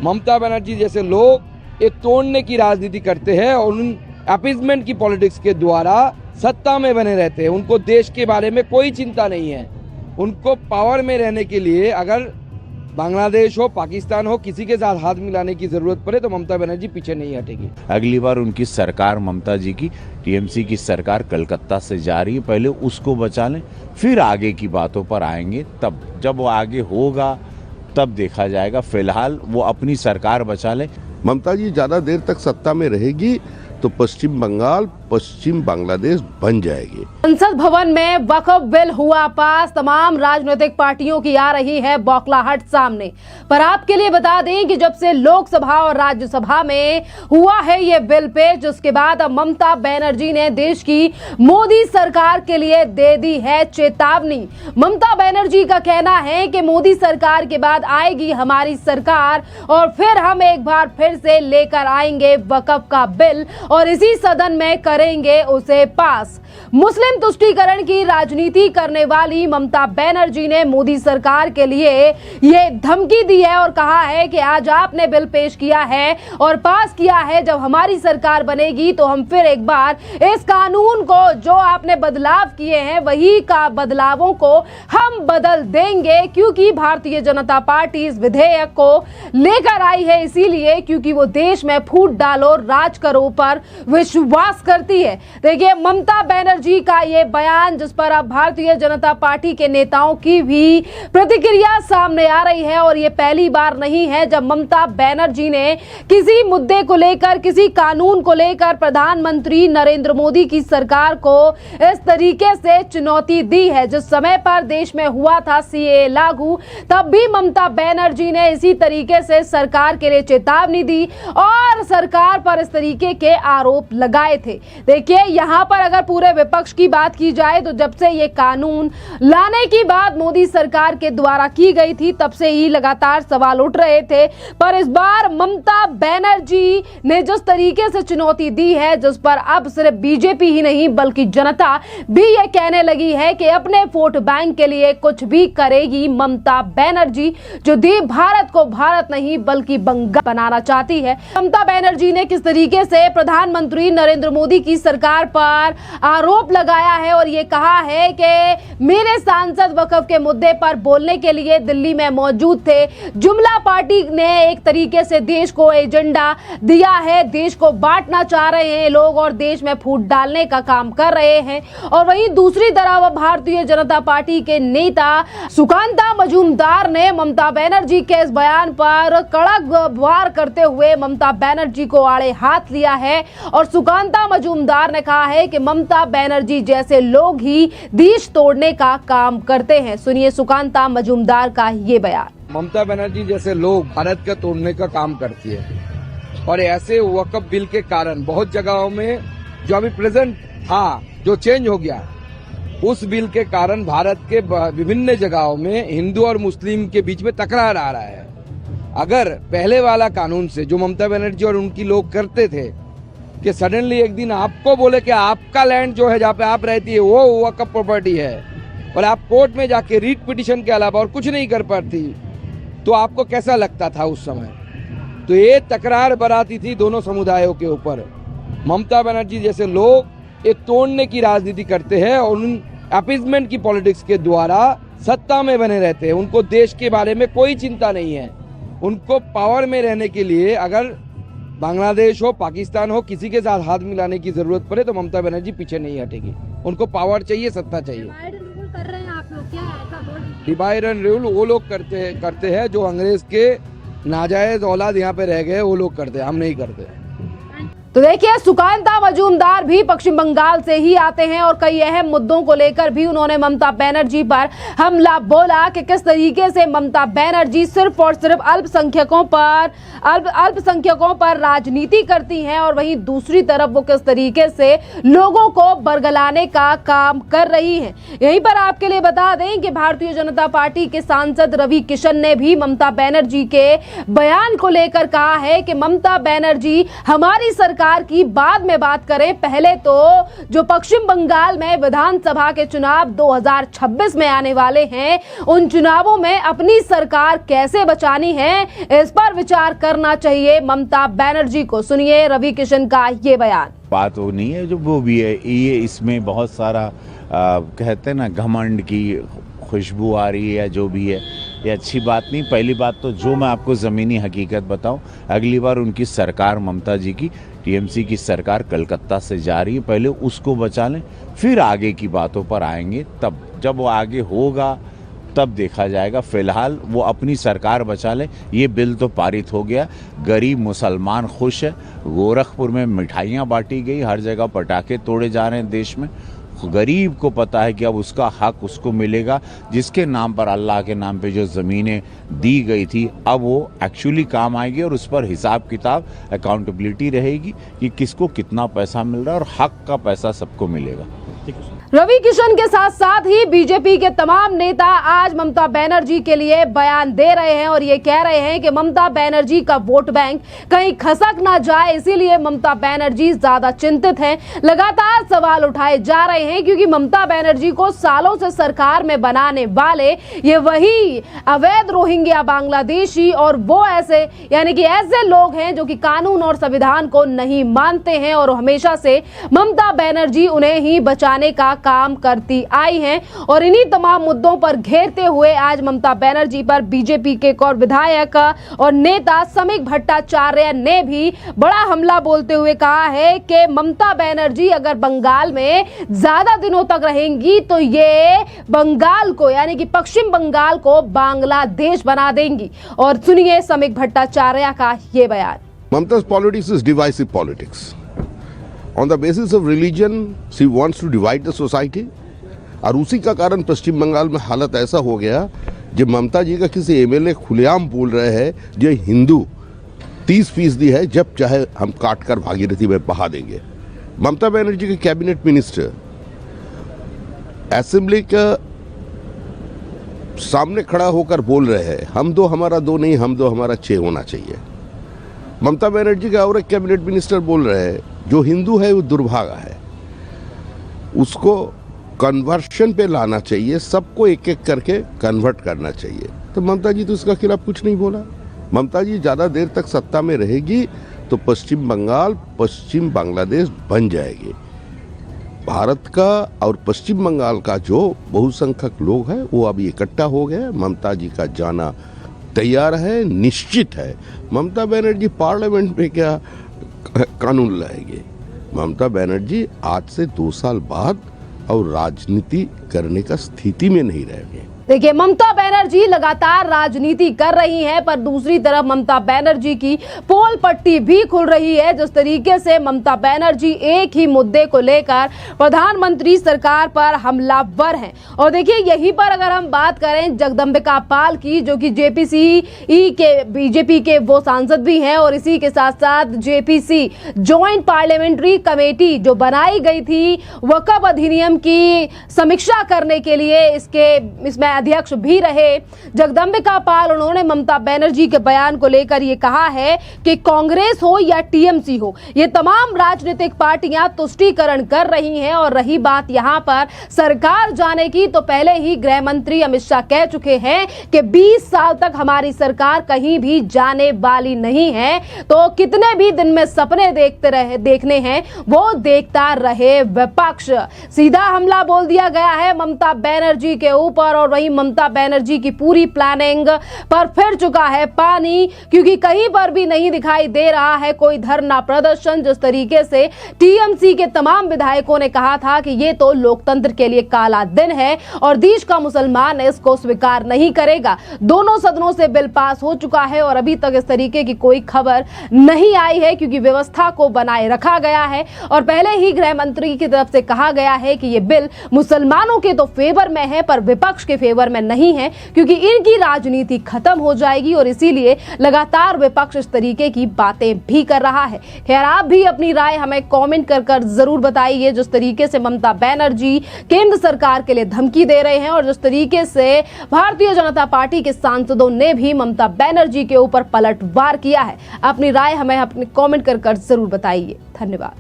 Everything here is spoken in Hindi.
ममता बनर्जी जैसे लोग एक तोड़ने की राजनीति करते हैं और उन अपीजमेंट की पॉलिटिक्स के द्वारा सत्ता में बने रहते हैं। उनको देश के बारे में कोई चिंता नहीं है। उनको पावर में रहने के लिए अगर बांग्लादेश हो, पाकिस्तान हो, किसी के साथ हाथ मिलाने की जरूरत पड़े तो ममता बनर्जी पीछे नहीं हटेगी। अगली बार उनकी सरकार, ममता जी की टीएमसी की सरकार कलकत्ता से जा रही है, पहले उसको बचा लें, फिर आगे की बातों पर आएंगे। तब जब वो आगे होगा तब देखा जाएगा। फिलहाल वो अपनी सरकार बचा लें। ममता जी ज़्यादा देर तक सत्ता में रहेगी तो पश्चिम बंगाल, पश्चिम बांग्लादेश बन जाएगी। संसद भवन में वक्फ बिल हुआ पास, तमाम राजनीतिक पार्टियों की आ रही है बौखलाहट सामने। पर आपके लिए बता दें कि जब से लोकसभा और राज्यसभा में हुआ है ये बिल पेश, जिसके बाद अब ममता बनर्जी ने देश की मोदी सरकार के लिए दे दी है चेतावनी। ममता बनर्जी का कहना है कि मोदी सरकार के बाद आएगी हमारी सरकार और फिर हम एक बार फिर से लेकर आएंगे वक्फ का बिल और इसी सदन में करेंगे उसे पास। मुस्लिम तुष्टीकरण की राजनीति करने वाली ममता बनर्जी ने मोदी सरकार के लिए ये धमकी दी है और कहा है कि आज आपने बिल पेश किया है और पास किया है, जब हमारी सरकार बनेगी तो हम फिर एक बार इस कानून को, जो आपने बदलाव किए हैं वही का बदलावों को हम बदल देंगे, क्योंकि भारतीय जनता पार्टी इस विधेयक को लेकर आई है इसीलिए क्योंकि वो देश में फूट डालो राज करो पर विश्वास करती है। देखिए ममता बनर्जी का ये बयान, जिस पर अब भारतीय जनता पार्टी के नेताओं की भी प्रतिक्रिया सामने आ रही है और ये पहली बार नहीं है जब ममता बनर्जी ने किसी मुद्दे को लेकर, किसी कानून को लेकर प्रधानमंत्री नरेंद्र मोदी की सरकार को इस तरीके से चुनौती दी है। जिस समय पर देश में हुआ था सीएए लागू, तब भी ममता बनर्जी ने इसी तरीके से सरकार के लिए चेतावनी दी और सरकार पर इस तरीके के आरोप लगाए थे। देखिए यहाँ पर अगर पूरे विपक्ष की बात की जाए तो जब से ये कानून लाने की बात मोदी सरकार के द्वारा की गई थी तब से ही लगातार सवाल उठ रहे थे, पर इस बार ममता बनर्जी ने जिस तरीके से चुनौती दी है, जिस पर अब सिर्फ बीजेपी ही नहीं बल्कि जनता भी ये कहने लगी है कि अपने वोट बैंक के लिए कुछ भी करेगी ममता बनर्जी, जो द्वीप भारत को भारत नहीं बल्कि बंगाल बनाना चाहती है। ममता बनर्जी ने किस तरीके से प्रधानमंत्री नरेंद्र मोदी की सरकार पर आरोप लगाया है और ये कहा है कि मेरे सांसद वक्फ के मुद्दे पर बोलने के लिए दिल्ली में मौजूद थे। जुमला पार्टी ने एक तरीके से देश को एजेंडा दिया है, देश को बांटना चाह रहे हैं लोग और देश में फूट डालने का काम कर रहे हैं। और वहीं दूसरी तरफ भारतीय जनता पार्टी के नेता सुकांता मजूमदार ने ममता बनर्जी के इस बयान पर कड़क वार करते हुए ममता बनर्जी को आड़े हाथ लिया है और सुकांता मजूमदार ने कहा है कि ममता बनर्जी जैसे लोग ही देश तोड़ने का काम करते हैं। सुनिए सुकांता मजूमदार का ये बयान। ममता बनर्जी जैसे लोग भारत का तोड़ने का काम करती है और ऐसे वक्फ बिल के कारण बहुत जगहों में जो अभी प्रेजेंट था, जो चेंज हो गया, उस बिल के कारण भारत के विभिन्न जगहों में हिंदू और मुस्लिम के बीच में तकरार आ रहा है। अगर पहले वाला कानून से जो ममता बनर्जी और उनकी लोग करते थे कि सडनली एक दिन आपको बोले कि आपका लैंड जो है जहाँ पे आप रहती है वो वक्फ प्रॉपर्टी है और आप कोर्ट में जाके रीट पिटीशन के अलावा और कुछ नहीं कर पाती, तो आपको कैसा लगता था उस समय? तो ये तकरार बराती थी दोनों समुदायों के ऊपर। ममता बनर्जी जैसे लोग एक तोड़ने की राजनीति करते हैं और उन अपीजमेंट की पॉलिटिक्स के द्वारा सत्ता में बने रहते हैं। उनको देश के बारे में कोई चिंता नहीं है। उनको पावर में रहने के लिए अगर बांग्लादेश हो, पाकिस्तान हो, किसी के साथ हाथ मिलाने की जरूरत पड़े तो ममता बनर्जी पीछे नहीं हटेगी। उनको पावर चाहिए, सत्ता चाहिए। डिवाइड एंड रूल वो लोग करते हैं जो अंग्रेज के नाजायज औलाद यहाँ पे रह गए, वो लोग करते हैं, हम नहीं करते। तो देखिए सुकांता मजूमदार भी पश्चिम बंगाल से ही आते हैं और कई अहम मुद्दों को लेकर भी उन्होंने ममता बनर्जी पर हमला बोला कि किस तरीके से ममता बनर्जी सिर्फ और सिर्फ अल्पसंख्यकों पर राजनीति करती हैं और वहीं दूसरी तरफ वो किस तरीके से लोगों को बरगलाने का काम कर रही हैं। यहीं पर आपके लिए बता दें कि भारतीय जनता पार्टी के सांसद रवि किशन ने भी ममता बनर्जी के बयान को लेकर कहा है कि ममता बनर्जी हमारी सरकार सरकार की बाद में बात करें, पहले तो जो पश्चिम बंगाल में विधानसभा के चुनाव 2026 में आने वाले हैं, उन चुनावों में अपनी सरकार कैसे बचानी है, इस पर विचार करना चाहिए ममता बनर्जी को। सुनिए रवि किशन का ये बयान। बात वो नहीं है जो वो भी है, ये इसमें बहुत सारा कहते हैं ना घमंड की खुशबू आ रही है या जो भी है, ये अच्छी बात नहीं। पहली बात तो जो मैं आपको ज़मीनी हकीकत बताऊं, अगली बार उनकी सरकार ममता जी की टीएमसी की सरकार कलकत्ता से जा रही है, पहले उसको बचा लें, फिर आगे की बातों पर आएंगे। तब जब वो आगे होगा तब देखा जाएगा। फिलहाल वो अपनी सरकार बचा ले। ये बिल तो पारित हो गया, गरीब मुसलमान खुश है, गोरखपुर में मिठाइयाँ बांटी गई, हर जगह पटाखे तोड़े जा रहे हैं देश में। गरीब को पता है कि अब उसका हक उसको मिलेगा, जिसके नाम पर, अल्लाह के नाम पे जो ज़मीनें दी गई थी, अब वो एक्चुअली काम आएगी और उस पर हिसाब किताब, अकाउंटेबिलिटी रहेगी कि किसको कितना पैसा मिल रहा है और हक का पैसा सबको मिलेगा। रवि किशन के साथ साथ ही बीजेपी के तमाम नेता आज ममता बनर्जी के लिए बयान दे रहे हैं और ये कह रहे हैं कि ममता बनर्जी का वोट बैंक कहीं खसक ना जाए, इसीलिए ममता बनर्जी ज्यादा चिंतित हैं। लगातार सवाल उठाए जा रहे हैं क्योंकि ममता बनर्जी को सालों से सरकार में बनाने वाले ये वही अवैध रोहिंग्या बांग्लादेशी और वो ऐसे यानी कि ऐसे लोग हैं जो कि कानून और संविधान को नहीं मानते हैं और हमेशा से ममता बनर्जी उन्हें ही बचाने का काम करती आई हैं। और इन्हीं तमाम मुद्दों पर घेरते हुए आज ममता बनर्जी पर बीजेपी के एक और विधायक और नेता समीक भट्टाचार्य ने भी बड़ा हमला बोलते हुए कहा है कि ममता बनर्जी अगर बंगाल में ज्यादा दिनों तक रहेंगी तो ये बंगाल को यानी कि पश्चिम बंगाल को बांग्लादेश बना देंगी। और सुनिए समीक भट्टाचार्य का ये बयान। Mamta's politics is divisive politics. On the basis of religion, she wants to divide the society. और उसी का कारण पश्चिम बंगाल में हालत ऐसा हो गया, जब ममता जी का किसी एमएलए खुलेआम बोल रहे हैं जो हिंदू 30% है, जब चाहे हम काट कर भागीरथी में बहा देंगे। ममता बनर्जी के कैबिनेट मिनिस्टर असेंबली का सामने खड़ा होकर बोल रहे हैं, हम दो हमारा दो नहीं, हम दो हमारा 6 होना चाहिए। ममता बनर्जी का और एक कैबिनेट मिनिस्टर बोल रहे हैं जो हिंदू है वो दुर्भागा है, उसको कन्वर्शन पे लाना चाहिए, सबको एक एक करके कन्वर्ट करना चाहिए। तो ममता जी तो इसका खिलाफ कुछ नहीं बोला। ममता जी ज़्यादा देर तक सत्ता में रहेगी तो पश्चिम बंगाल पश्चिम बांग्लादेश बन जाएगी। भारत का और पश्चिम बंगाल का जो बहुसंख्यक लोग हैं वो अभी इकट्ठा हो गए। ममता जी का जाना तैयार है, निश्चित है। ममता बनर्जी पार्लियामेंट में क्या कानून लाएगी? ममता बनर्जी आज से 2 साल बाद और राजनीति करने का स्थिति में नहीं रहेंगे। देखिए ममता बनर्जी लगातार राजनीति कर रही हैं, पर दूसरी तरफ ममता बनर्जी की पोल पट्टी भी खुल रही है। जिस तरीके से ममता बनर्जी एक ही मुद्दे को लेकर प्रधानमंत्री सरकार पर हमलावर हैं। और देखिए यहीं पर अगर हम बात करें जगदम्बिका पाल की, जो कि जेपीसी के बीजेपी के वो सांसद भी हैं और इसी के साथ साथ जेपीसी ज्वाइंट पार्लियामेंट्री कमेटी जो बनाई गई थी वक्फ अधिनियम की समीक्षा करने के लिए, इसमें अध्यक्ष भी रहे जगदम्बिका पाल, उन्होंने ममता बनर्जी के बयान को लेकर ये कहा है कि कांग्रेस हो या टीएमसी हो, ये तमाम राजनीतिक पार्टियां तुष्टीकरण कर रही हैं। और रही बात यहां पर सरकार जाने की, तो पहले ही गृह मंत्री अमित शाह कह चुके हैं कि 20 साल तक हमारी सरकार कहीं भी जाने वाली नहीं है। तो कितने भी दिन में सपने देखने हैं वो देखता रहे विपक्ष। सीधा हमला बोल दिया गया है ममता बनर्जी के ऊपर और वहीं ममता बनर्जी की पूरी प्लानिंग पर फिर चुका है पानी, क्योंकि कहीं पर भी नहीं दिखाई दे रहा है कोई धरना प्रदर्शन। जिस तरीके से टीएमसी के तमाम विधायकों ने कहा था कि ये तो लोकतंत्र के लिए काला दिन है और देश का मुसलमान इसको स्वीकार नहीं करेगा। दोनों सदनों से बिल पास हो चुका है और अभी तक इस तरीके की कोई खबर नहीं आई है, क्योंकि व्यवस्था को बनाए रखा गया है। और पहले ही गृह मंत्री की तरफ से कहा गया है कि ये बिल मुसलमानों के तो फेवर में है पर विपक्ष के फेवर फेवर में नहीं है, क्योंकि इनकी राजनीति खत्म हो जाएगी और इसीलिए लगातार विपक्ष इस तरीके की बातें भी कर रहा है। खैर, आप भी अपनी राय हमें कमेंट कर जरूर बताइए। जिस तरीके से ममता बनर्जी केंद्र सरकार के लिए धमकी दे रहे हैं और जिस तरीके से भारतीय जनता पार्टी के सांसदों ने भी ममता बनर्जी के ऊपर पलटवार किया है, अपनी राय हमें अपने कमेंट कर जरूर बताइए। धन्यवाद।